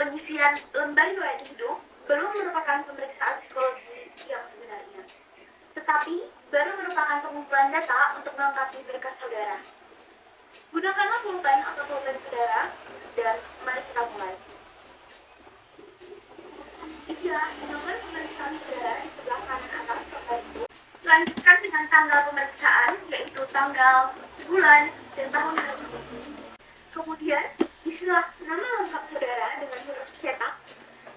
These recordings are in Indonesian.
Pengisian lembar riwayat hidup belum merupakan pemeriksaan psikologi yang sebenarnya, tetapi baru merupakan pengumpulan data untuk melengkapi berkas saudara. Gunakanlah pulpen atau pulpen saudara, dan mari kita mulai. Istilah nomor pemeriksaan saudara di sebelah kanan atas kertas itu. Lanjutkan dengan tanggal pemeriksaan, yaitu tanggal, bulan, dan tahun tertentu. Kemudian, istilah nama lengkap saudara dengan huruf cetak,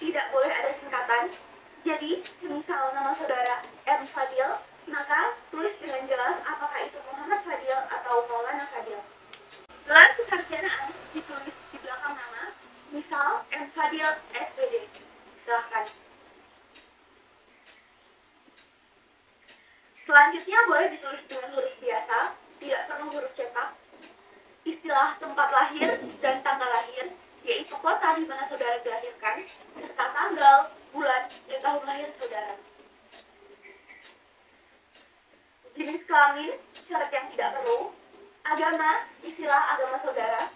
tidak boleh ada singkatan. Jadi, semisal nama saudara M. Fadil, maka tulis dengan jelas apakah itu Muhammad Fadil atau Maulana Fadil. Gelar kesarjanaan ditulis di belakang nama, misal M. Fadil SPD. Silahkan. Selanjutnya boleh ditulis dengan huruf biasa, tidak perlu huruf cetak. Istilah tempat lahir dan tanggal lahir, yaitu kota di mana saudara dilahirkan, serta tanggal, bulan, dan tahun lahir saudara. Jenis kelamin, syarat yang tidak perlu. Agama, istilah agama saudara.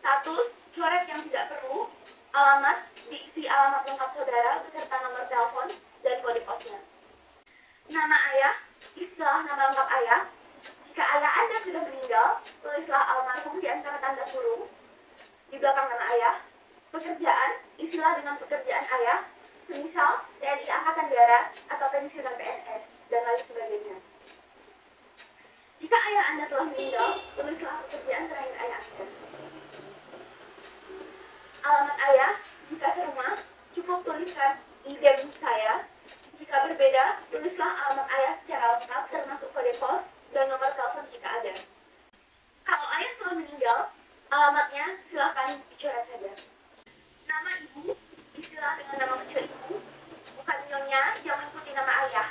Status, coret yang tidak perlu. Alamat, diisi alamat lengkap saudara beserta nomor telepon dan kode posnya. Nama ayah, istilah nama lengkap ayah. Jika ayah Anda sudah meninggal, tulislah almarhum di antara tanda kurung di belakang nama ayah. Pekerjaan, istilah dengan pekerjaan ayah, semisal TNI Angkatan Darat atau pensiunan PNS, dan lain sebagainya. Jika ayah Anda telah meninggal, tulislah pekerjaan terakhir ayah Anda. Alamat ayah, jika serumah, cukup tuliskan idem saya. Jika berbeda, tulislah alamat ayah secara lengkap termasuk kode pos dan nomor telepon jika ada. Kalau ayah telah meninggal, alamatnya silakan dicoret saja. Nama ibu, istilah dengan nama kecil ibu, bukan nyonya yang mengikuti nama ayah.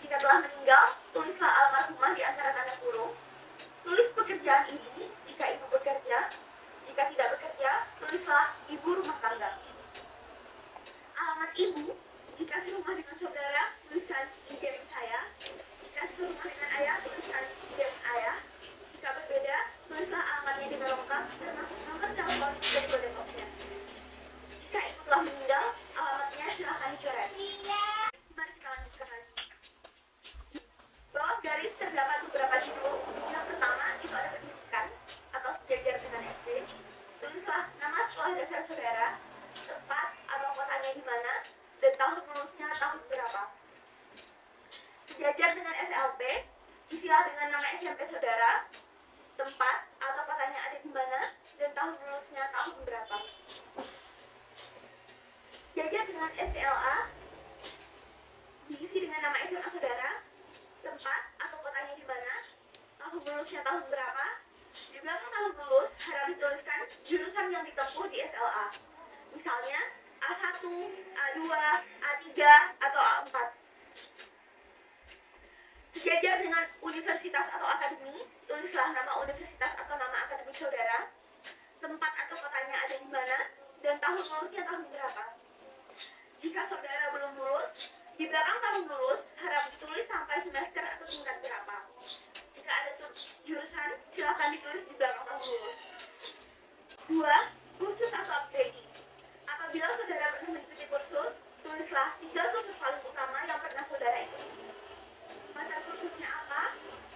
Jika telah meninggal, tulislah almarhumah di antara tanda kurung. Tulis pekerjaan ibu jika ibu bekerja. Jika tidak bekerja, tulislah ibu rumah tangga. Alamat ibu, jika serumah dengan saudara, tuliskan idem saya. Jika serumah dengan ayah, tuliskan idem ayah. Jika berbeda, tulislah alamatnya dengan lengkap termasuk nomor telepon dan kode posnya. Jika ibu telah meninggal, alamatnya silahkan dicoret. Mari kita lanjutkan lagi. Bawah garis terdapat beberapa judul. Yang pertama itu ada pendidikan atau sejajar dengan SD. Tulislah nama sekolah dasar saudara, tempat atau kotanya di mana, dan tahun lulusnya tahun berapa. Sejajar dengan SLP, istilah dengan nama SMP saudara, tempat atau kotanya ada di mana, dan tahun lulusnya tahun berapa. Sejajar dengan SLA, diisi dengan nama SMA saudara, tempat atau kotanya di mana, tahun lulusnya tahun berapa. Di belakang tahun lulus harap dituliskan jurusan yang ditempuh di SLA. Misalnya A1, A2, A3, atau A4. Sejajar dengan universitas atau akademi, tulislah nama universitas atau nama akademi saudara, tempat atau kotanya ada di mana, dan tahun lulusnya tahun berapa. Jika saudara belum lulus, di belakang tahun lulus harap ditulis sampai semester atau tingkat berapa. Jika ada jurusan, silakan ditulis di belakang tahun lulus. 2. Kursus atau upgrading. Apabila saudara pernah mengikuti kursus, tulislah 3 kursus paling utama yang pernah saudara ikuti. Masa kursusnya apa?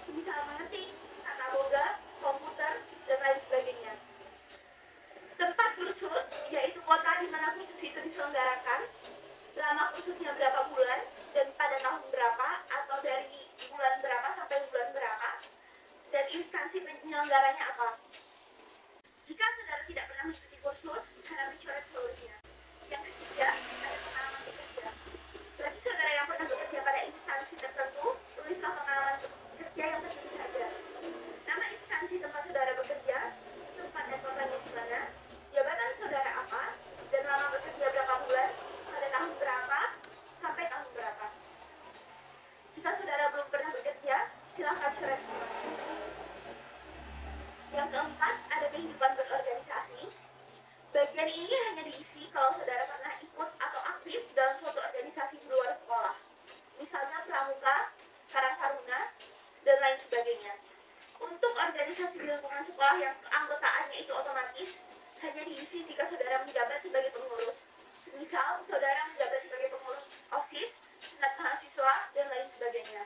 Misal mengetik, tata boga, komputer, dan lain sebagainya. Tempat kursus, yaitu kota di mana kursus itu diselenggarakan, lama kursusnya berapa bulan, dan pada tahun berapa, atau dari bulan berapa sampai bulan berapa, dan instansi penyelenggaranya apa. Jika saudara tidak pernah mengikuti kursus, harap dicoret seluruhnya. Yang ketiga, ada pengalaman bekerja. Bagi saudara yang pernah bekerja pada instansi tertentu, tulislah pengalaman bekerja yang penting saja. Nama instansi tempat saudara bekerja, tempat dan kotanya di mana, jabatan saudara apa, dan lama bekerja berapa bulan, pada tahun berapa, sampai tahun berapa. Jika saudara belum pernah bekerja, silakan coret semua. Yang keempat, ada kehidupan berorganisasi. Bagian ini hanya diisi kalau saudara pernah ikut atau aktif dalam suatu organisasi di luar sekolah. Misalnya pramuka, karang taruna, dan lain sebagainya. Untuk organisasi di lingkungan sekolah yang keanggotaannya itu otomatis, hanya diisi jika saudara menjabat sebagai pengurus. Misal, saudara menjabat sebagai pengurus OSIS, senat mahasiswa, dan lain sebagainya.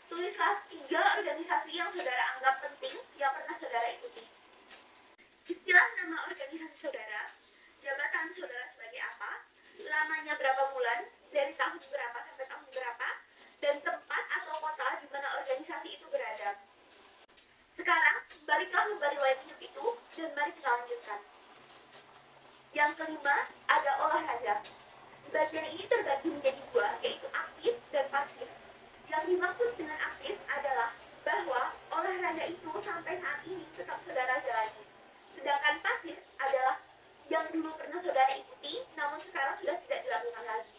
Tulislah 3 organisasi yang saudara anggap penting yang pernah saudara ikuti. Istilah nama organisasi saudara, jabatan saudara sebagai apa, lamanya berapa bulan, dari tahun berapa sampai tahun berapa, dan tempat atau kota di mana organisasi itu berada. Sekarang, baliklah ke riwayat hidup itu, dan mari kita lanjutkan. Yang kelima, ada olahraga. Bagian ini terbagi menjadi 2, yaitu aktif dan pasif. Yang dimaksud dengan aktif adalah bahwa olahraga itu sampai saat ini tetap saudara jalani. Sedangkan pasif adalah yang dulu pernah saudara ikuti, namun sekarang sudah tidak dilakukan lagi.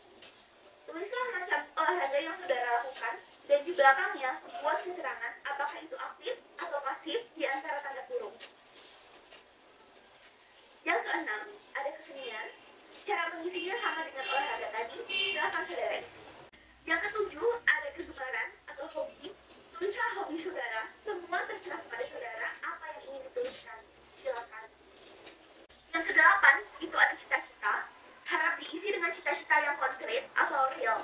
Tulislah macam olahraga yang saudara lakukan, dan di belakangnya buat keterangan apakah itu aktif atau pasif di antara tanda kurung. Yang keenam, ada kesenian. Cara mengisinya sama dengan olahraga tadi, silakan saudara isi. Yang ketujuh, ada kegemaran atau hobi. Tulislah hobi saudara, semua terserah kepada saudara apa yang ingin dituliskan. Silakan. Yang kedelapan, itu ada cita-cita. Harap diisi dengan cita-cita yang konkret atau real.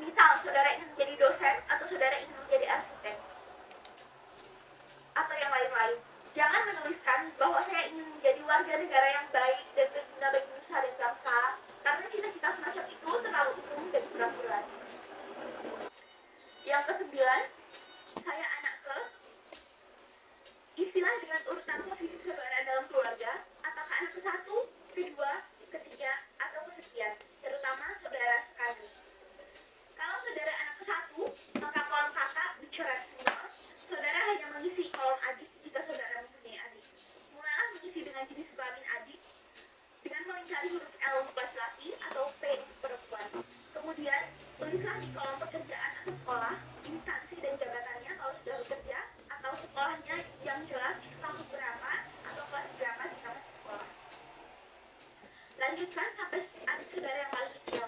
Misal, saudara ingin menjadi dosen atau saudara ingin menjadi arsitek. Atau yang lain-lain. Jangan menuliskan bahwa saya ingin menjadi warga negara yang baik dan berguna bagi nusa dan bangsa, karena cita-cita semacam itu terlalu umum dan kurang jelas. Yang kesembilan, saya anak ke. Istilah dengan urutan posisi saudara dalam keluarga, apakah anak ke-1, ke-2, ke-3, atau kesekian, terutama saudara sekali. Kalau saudara anak ke-1, maka kolom kakak dicoret semua. Saudara hanya mengisi kolom adik jika saudara mempunyai adik. Mulailah mengisi dengan jenis kelamin adik dengan melingkari huruf L untuk laki-laki atau P untuk perempuan. Kemudian, tulislah di kolom pekerjaan atau sekolah, instansi dan jabatannya kalau sudah bekerja, atau sekolahnya yang jelas itu tahun berapa atau kelas berapa di taman sekolah. Lanjutkan sampai adik saudara yang paling kecil.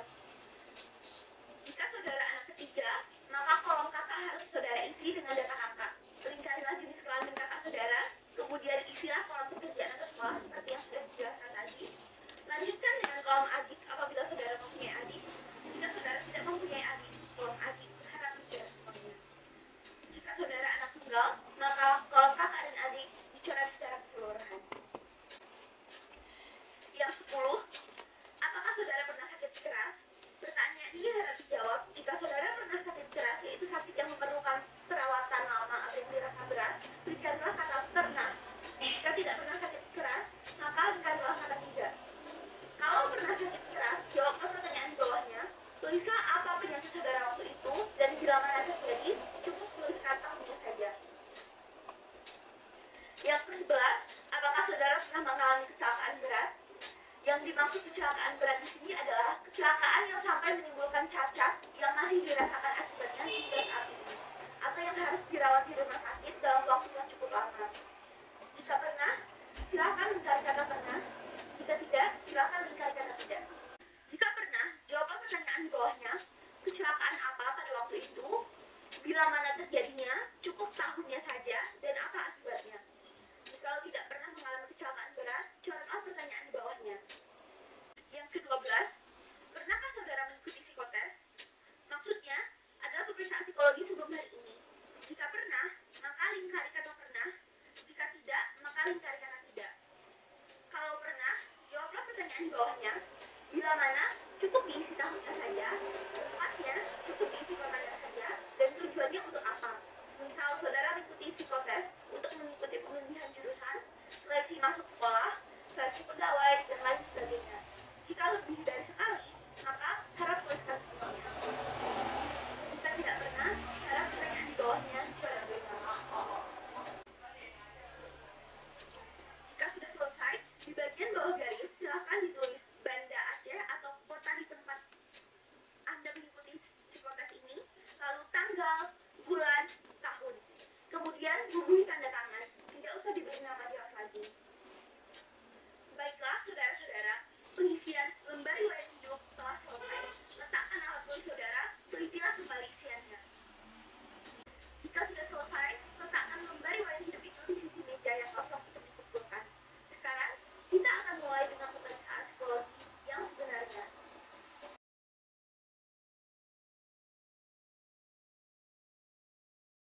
Jika saudara anak ketiga, maka kolom kakak harus saudara isi dengan data kakak. Lingkarilah jenis kelamin kakak saudara, kemudian isilah kolom pekerjaan atau sekolah seperti yang sudah dijelaskan tadi. Lanjutkan dengan kolom adik apabila saudara mempunyai adik. Jika saudara tidak mempunyai adik, kolom adik harap dicoret semuanya. Jika saudara anak tunggal, maka kolom kakak dan adik dicoret secara keseluruhan. Yang 10, apakah saudara pernah sakit keras? Pertanyaan ini harap dijawab jika saudara pernah sakit keras, yaitu sakit yang memerlukan perawatan lama atau yang dirasa berat, berikanlah kata pernah. Jika tidak pernah sakit keras, maka berikanlah kata tidak. Kalau pernah sakit keras, jawablah pertanyaan di bawahnya. Tulislah apa penyakit saudara waktu itu, dan bila mana terjadi, cukup tuliskan tahunnya saja. Yang ke-11, apakah saudara pernah mengalami kecelakaan berat? Yang dimaksud kecelakaan berat di sini adalah kecelakaan yang sampai menimbulkan cacat yang masih dirasakan akibatnya hingga saat ini, atau yang harus dirawat di rumah sakit dalam waktu yang cukup lama. Jika pernah, silakan lingkari kata pernah. Jika tidak, silakan lingkari kata tidak. Jika pernah, jawablah pertanyaan di bawahnya. Kecelakaan apa pada waktu itu? Bila mana terjadinya? Cukup tahunnya saja dan apa akibatnya? Jika tidak pernah mengalami kecelakaan berat, coretlah pertanyaan di bawahnya. Yang ke-12, pernahkah saudara mengikuti psikotes? Maksudnya adalah pemeriksaan psikologi sebelum hari ini. Jika pernah, maka lingkari kata pernah. Jika tidak, maka lingkari kata tidak. Kalau pernah, jawablah pertanyaan di bawahnya. Bila mana, cukup diisi tahunnya saja, tempatnya cukup diisi kamarnya saja, dan tujuannya untuk apa. Misal saudara mengikuti psikotes untuk mengikuti pemilihan jurusan, seleksi masuk sekolah, seleksi pegawai, dan lain sebagainya. Jika lebih dari sekali, maka harap tuliskan semuanya. Jika tidak pernah, harap pertanyaan di bawahnya dicoret. Jika sudah selesai, di bagian bawah garis silakan ditulis Banda Aceh atau kota di tempat Anda mengikuti psikotes ini, lalu tanggal, bulan, tahun. Kemudian bubuhi tanda tangan, tidak usah diberi nama jelas lagi. Baiklah, saudara-saudara, pengisian